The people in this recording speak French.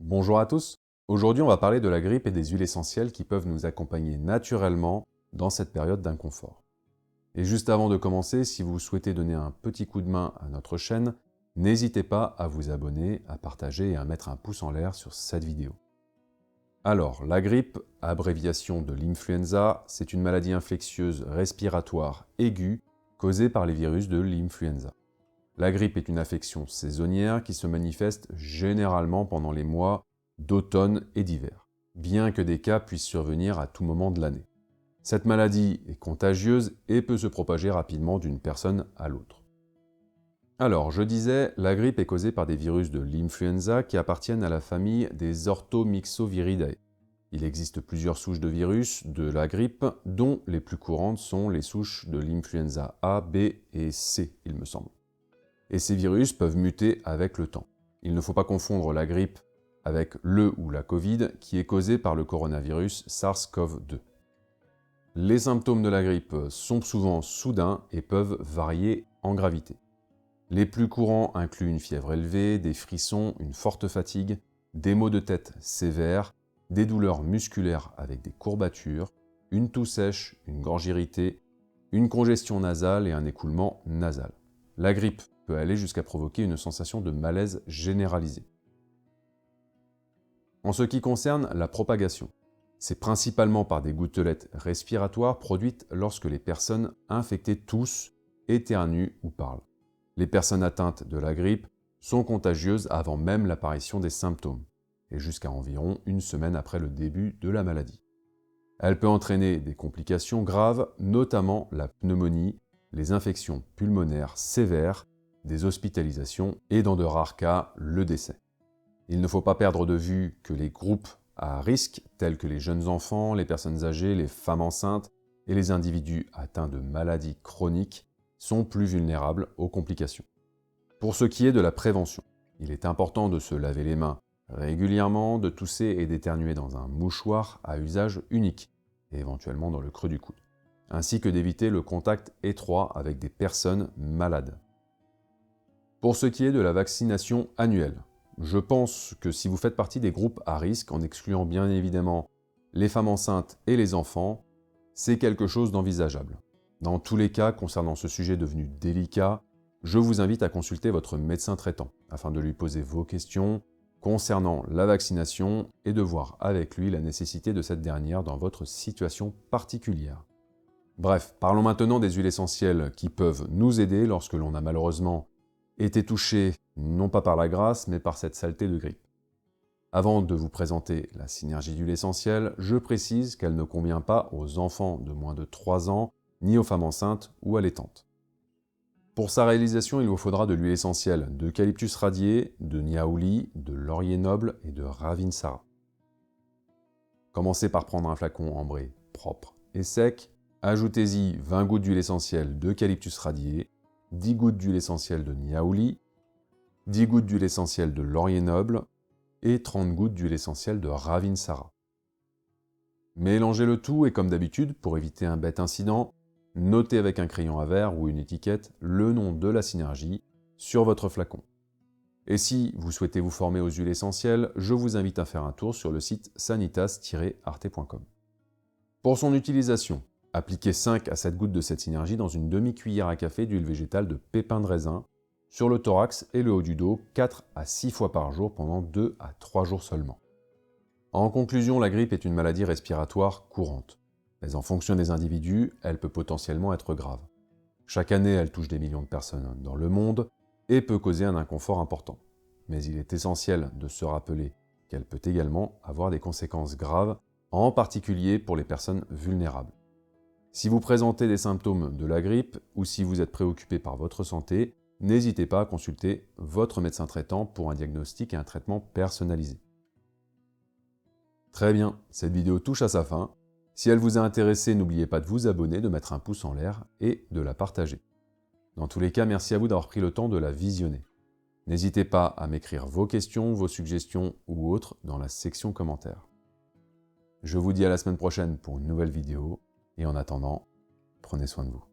Bonjour à tous. Aujourd'hui, on va parler de la grippe et des huiles essentielles qui peuvent nous accompagner naturellement dans cette période d'inconfort. Et juste avant de commencer, si vous souhaitez donner un petit coup de main à notre chaîne, n'hésitez pas à vous abonner, à partager et à mettre un pouce en l'air sur cette vidéo. Alors, la grippe, abréviation de l'influenza, c'est une maladie infectieuse respiratoire aiguë causée par les virus de l'influenza. La grippe est une affection saisonnière qui se manifeste généralement pendant les mois d'automne et d'hiver, bien que des cas puissent survenir à tout moment de l'année. Cette maladie est contagieuse et peut se propager rapidement d'une personne à l'autre. Alors, je disais, la grippe est causée par des virus de l'influenza qui appartiennent à la famille des Orthomyxoviridae. Il existe plusieurs souches de virus de la grippe, dont les plus courantes sont les souches de l'influenza A, B et C, il me semble. Et ces virus peuvent muter avec le temps. Il ne faut pas confondre la grippe avec le ou la Covid qui est causée par le coronavirus SARS-CoV-2. Les symptômes de la grippe sont souvent soudains et peuvent varier en gravité. Les plus courants incluent une fièvre élevée, des frissons, une forte fatigue, des maux de tête sévères, des douleurs musculaires avec des courbatures, une toux sèche, une gorge irritée, une congestion nasale et un écoulement nasal. La grippe peut aller jusqu'à provoquer une sensation de malaise généralisée. En ce qui concerne la propagation, c'est principalement par des gouttelettes respiratoires produites lorsque les personnes infectées toussent, éternuent ou parlent. Les personnes atteintes de la grippe sont contagieuses avant même l'apparition des symptômes, et jusqu'à environ une semaine après le début de la maladie. Elle peut entraîner des complications graves, notamment la pneumonie, les infections pulmonaires sévères, des hospitalisations et dans de rares cas, le décès. Il ne faut pas perdre de vue que les groupes à risque, tels que les jeunes enfants, les personnes âgées, les femmes enceintes et les individus atteints de maladies chroniques, sont plus vulnérables aux complications. Pour ce qui est de la prévention, il est important de se laver les mains régulièrement, de tousser et d'éternuer dans un mouchoir à usage unique, et éventuellement dans le creux du coude, ainsi que d'éviter le contact étroit avec des personnes malades. Pour ce qui est de la vaccination annuelle, je pense que si vous faites partie des groupes à risque, en excluant bien évidemment les femmes enceintes et les enfants, c'est quelque chose d'envisageable. Dans tous les cas, concernant ce sujet devenu délicat, je vous invite à consulter votre médecin traitant, afin de lui poser vos questions concernant la vaccination et de voir avec lui la nécessité de cette dernière dans votre situation particulière. Bref, parlons maintenant des huiles essentielles qui peuvent nous aider lorsque l'on a malheureusement été touché non pas par la grâce, mais par cette saleté de grippe. Avant de vous présenter la synergie d'huile essentielle, je précise qu'elle ne convient pas aux enfants de moins de 3 ans, ni aux femmes enceintes ou allaitantes. Pour sa réalisation, il vous faudra de l'huile essentielle d'eucalyptus radié, de niaouli, de laurier noble et de ravinsara. Commencez par prendre un flacon ambré propre et sec, ajoutez-y 20 gouttes d'huile essentielle d'eucalyptus radié, 10 gouttes d'huile essentielle de niaouli, 10 gouttes d'huile essentielle de laurier noble et 30 gouttes d'huile essentielle de ravinsara. Mélangez le tout et comme d'habitude, pour éviter un bête incident, notez avec un crayon à verre ou une étiquette le nom de la synergie sur votre flacon. Et si vous souhaitez vous former aux huiles essentielles, je vous invite à faire un tour sur le site sanitas-arte.com. Pour son utilisation, appliquez 5 à 7 gouttes de cette synergie dans une demi-cuillère à café d'huile végétale de pépins de raisin, sur le thorax et le haut du dos 4 à 6 fois par jour pendant 2 à 3 jours seulement. En conclusion, la grippe est une maladie respiratoire courante. Mais en fonction des individus, elle peut potentiellement être grave. Chaque année, elle touche des millions de personnes dans le monde et peut causer un inconfort important. Mais il est essentiel de se rappeler qu'elle peut également avoir des conséquences graves, en particulier pour les personnes vulnérables. Si vous présentez des symptômes de la grippe ou si vous êtes préoccupé par votre santé, n'hésitez pas à consulter votre médecin traitant pour un diagnostic et un traitement personnalisé. Très bien, cette vidéo touche à sa fin. Si elle vous a intéressé, n'oubliez pas de vous abonner, de mettre un pouce en l'air et de la partager. Dans tous les cas, merci à vous d'avoir pris le temps de la visionner. N'hésitez pas à m'écrire vos questions, vos suggestions ou autres dans la section commentaires. Je vous dis à la semaine prochaine pour une nouvelle vidéo et en attendant, prenez soin de vous.